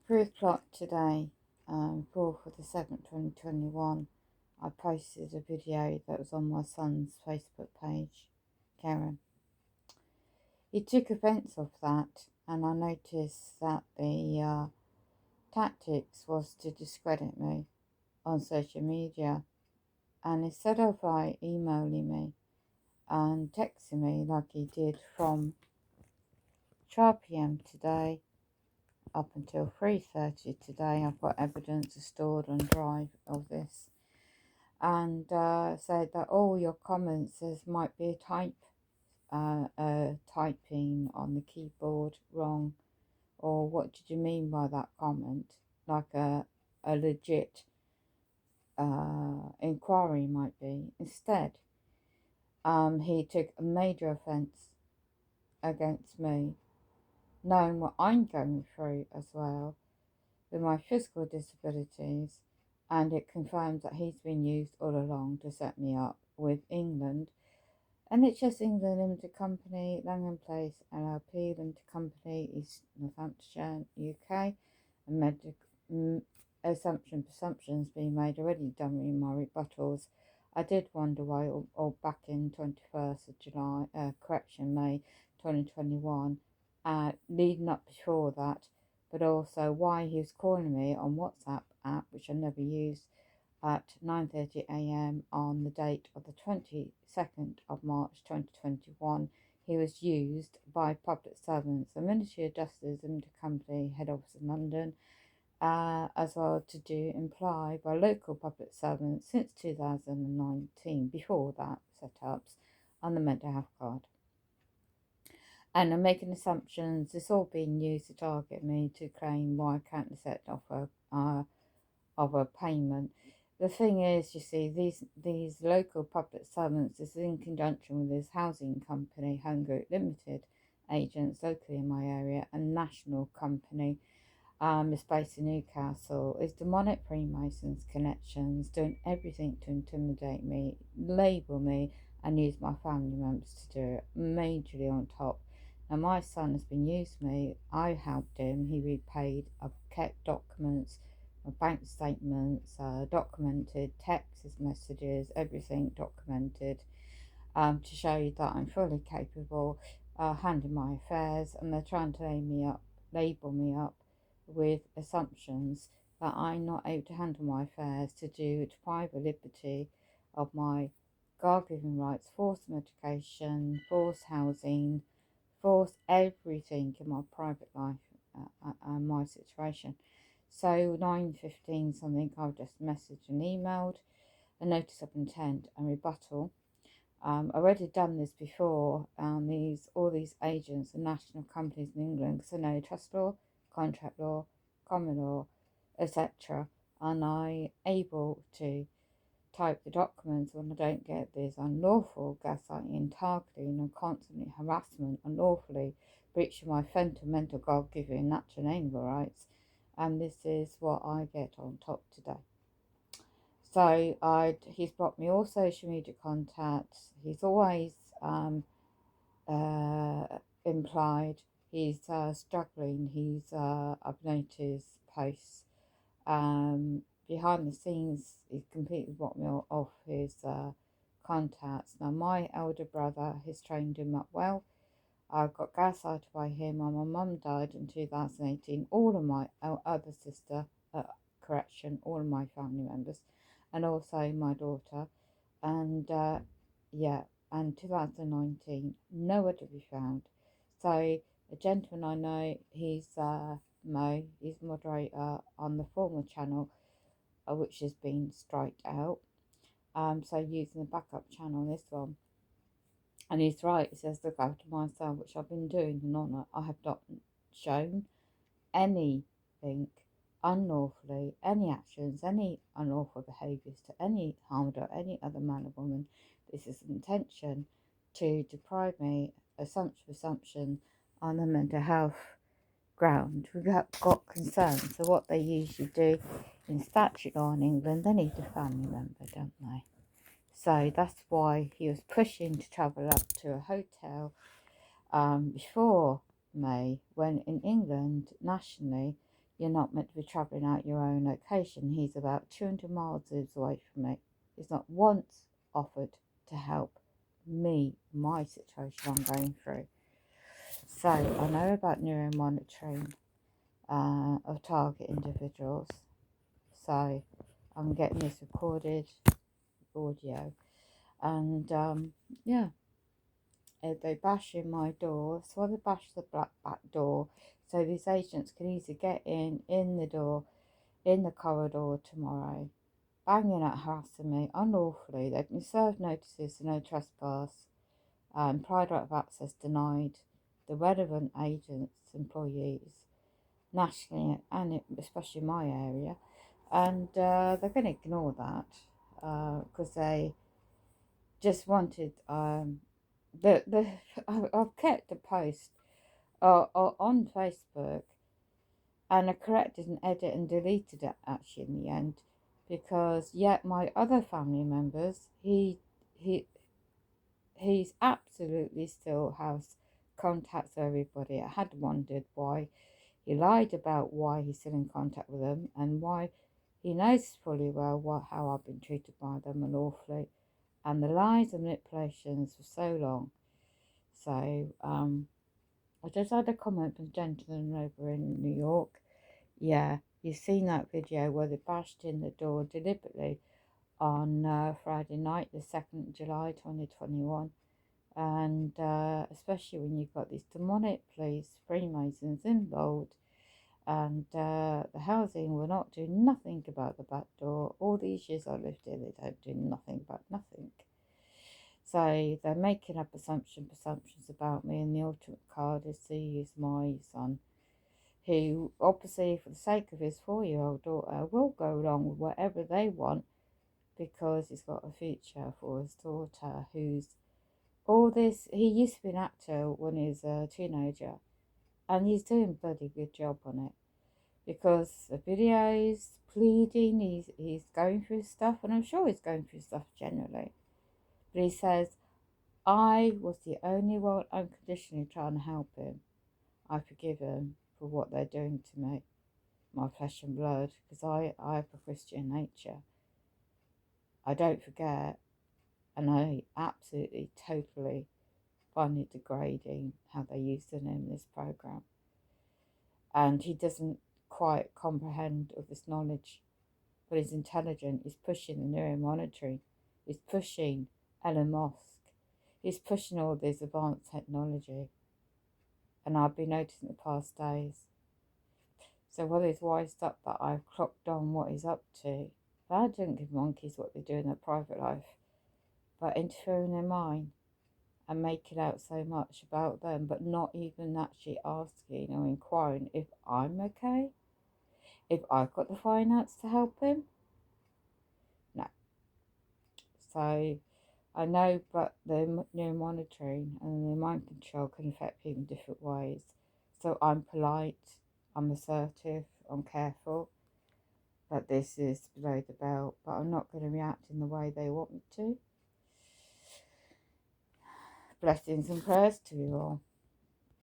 3 o'clock today, 4th of the 2nd, 2021, I posted a video that was on my son's Facebook page, Karen. He took offence of that, and I noticed that the tactics was to discredit me on social media. And instead of emailing me and texting me like he did from 12 p.m. today up until 3:30 today, I've got evidence stored on Drive of this, and said that all your comments might be typing on the keyboard wrong, or what did you mean by that comment? Like a legit inquiry might be. Instead, he took a major offence against me, knowing what I'm going through as well with my physical disabilities, and it confirms that he's been used all along to set me up with England. NHS England Limited Company, Langham Place LLP Limited Company, East Northamptonshire, UK, and presumptions being made already done in my rebuttals. I did wonder why, or back in 21st of July, May 2021, leading up before that, but also why he was calling me on WhatsApp app, which I never used, at 9:30 a.m. on the date of the 22nd of March 2021. He was used by public servants, the Ministry of Justice Limited Company, head office in London, as well to do imply by local public servants since 2019, before that set-ups on the mental health card. And I'm making assumptions it's all being used to target me to claim why I can't accept offer of a payment. The thing is, you see, these local public servants is in conjunction with this housing company, Home Group Limited, agents locally in my area, and national company, is based in Newcastle, is demonic Freemasons connections, doing everything to intimidate me, label me, and use my family members to do it, majorly on top. Now, my son has been used me. I helped him. He repaid. I've kept documents, bank statements, documented, text messages, everything documented, to show you that I'm fully capable, handling my affairs, and they're trying to label me up with assumptions that I'm not able to handle my affairs, to deprive the liberty of my God-given rights, forced medication, forced housing, forced everything in my private life and my situation. So 9:15 something, I've just messaged and emailed a notice of intent and rebuttal. I've already done this before. All these agents and national companies in England, because I know trust law, contract law, common law, etc. And I'm able to type the documents when I don't get this unlawful gaslighting and targeting and constantly harassment, unlawfully breaching my fundamental God-given natural and animal rights. And this is what I get on top today. So he's blocked me all social media contacts. He's always implied he's struggling. I've noticed posts. Behind the scenes, he's completely blocked me off his contacts. Now, my elder brother has trained him up well. I got gaslighted by him, and my mum died in 2018. All of my other sister, all of my family members, and also my daughter. And and 2019, nowhere to be found. So a gentleman I know, he's Mo, he's moderator on the former channel, which has been striked out. So using the backup channel on this one. And he's right, he says, look after my son, which I've been doing in honour. I have not shown anything unlawfully, any actions, any unlawful behaviours to any harmed or any other man or woman. This is an intention to deprive me of assumption on the mental health ground. We've got concerns. So what they usually do in statute law in England, they need a family member, don't they? So that's why he was pushing to travel up to a hotel before May, when in England, nationally, you're not meant to be travelling out your own location. He's about 200 miles away from me. He's not once offered to help me, my situation I'm going through. So I know about neuromonitoring of target individuals. So I'm getting this recorded audio, and yeah, they bash in my door. So they bash the black back door, so these agents can easily get in the door, in the corridor tomorrow, banging at, harassing me unlawfully. They've been served notices of no trespass, prior right of access denied. The relevant agents, employees, nationally and especially my area, and they're going to ignore that because they just wanted the I've kept a post on Facebook, and I corrected and edited and deleted it actually in the end, because yet my other family members, he he's absolutely still has contacts with everybody. I had wondered why he lied about why he's still in contact with them, and why he knows fully well how I've been treated by them unlawfully, and the lies and manipulations for so long. So I just had a comment from a gentleman over in New York. Yeah, you've seen that video where they bashed in the door deliberately on Friday night, the 2nd of July 2021. And especially when you've got these demonic police, Freemasons involved, and the housing will not do nothing about the back door. All these years I lived here, they don't do nothing about nothing. So they're making up presumptions about me, and the ultimate card is to use my son, who obviously for the sake of his 4-year-old daughter will go along with whatever they want, because he's got a future for his daughter, who's all this. He used to be an actor when he was a teenager, and he's doing a bloody good job on it, because the videos, pleading, he's going through stuff, and I'm sure he's going through stuff generally. But he says, I was the only one unconditionally trying to help him. I forgive him for what they're doing to me, my flesh and blood, because I have a Christian nature. I don't forget, and I absolutely, totally find it degrading how they used him in this program. And he doesn't quite comprehend of this knowledge, but he's intelligent. He's pushing the neuromonitoring. He's pushing Elon Musk. He's pushing all this advanced technology. And I've been noticing the past days. So whether he's wised up that I've clocked on what he's up to, I don't give monkeys what they do in their private life, but interfering in their mind and making out so much about them, but not even actually asking or inquiring if I'm okay, if I've got the finance to help him. No. So I know, but the monitoring and the mind control can affect people in different ways. So I'm polite, I'm assertive, I'm careful, but this is below the belt, but I'm not going to react in the way they want me to. Blessings and prayers to you all.